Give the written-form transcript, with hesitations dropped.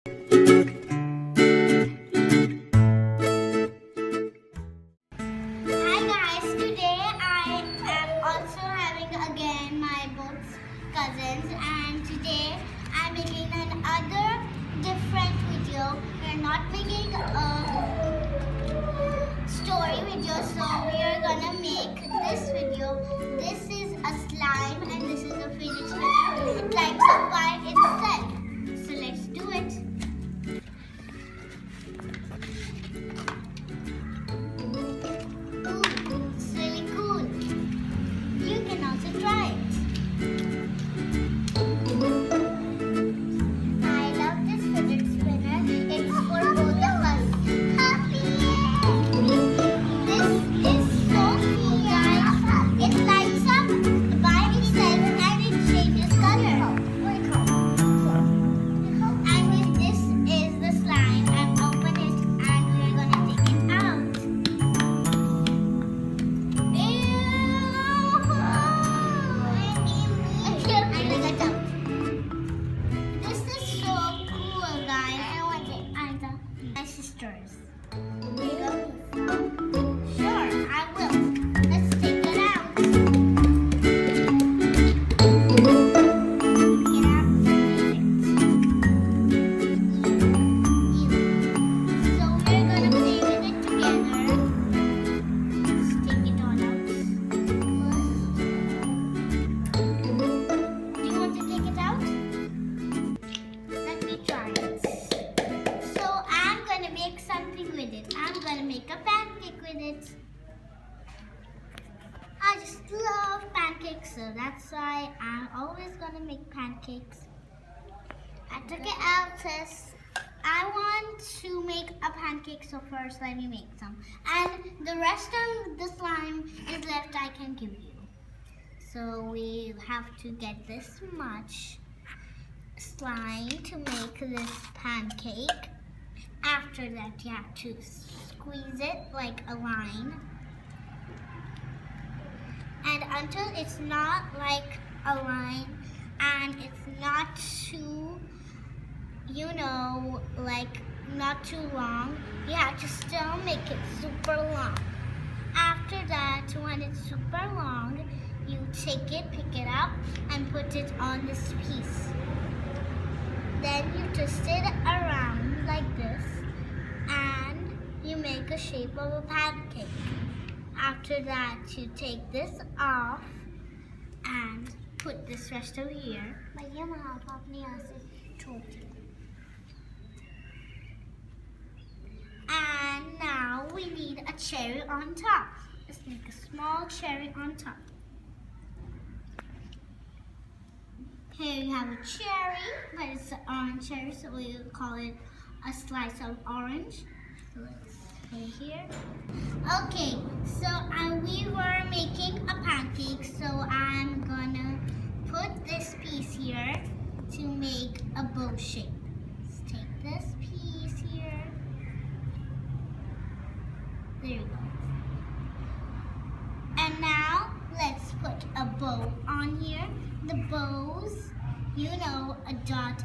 Hi guys, today I am also having again my both cousins, and today I'm making another different video. We're not making a story video, so we are gonna make this video. This is a slime and this is a fidget spinner. It lights up by itself. So let's do it. Sisters. Sure, I will. Let's take it out. So we're gonna play with it together. Let's take it all out first. Do you want to take it out? Let me try it. Make something with it. I'm gonna make a pancake with it. I just love pancakes, so that's why I'm always gonna make pancakes. I took it out, sis. I want to make a pancake, so first let me make some. And the rest of the slime is left, I can give you. So we have to get this much slime to make this pancake. After that, you have to squeeze it like a line. And until it's not like a line and it's not too, like not too long, you have to still make it super long. After that, when it's super long, you take it, pick it up, and put it on this piece. Then you twist it around like this and you make a shape of a pancake. After that, you take this off and put this rest over here. And now we need a cherry on top. Let's make a small cherry on top. Here you have a cherry, but it's an orange cherry, so we call it a slice of orange. So let's put it here. Okay, so we were making a pancake, so I'm gonna put this piece here to make a bow shape. Let's take this piece here. There you go. And now let's put a bow on here. The bows, a dot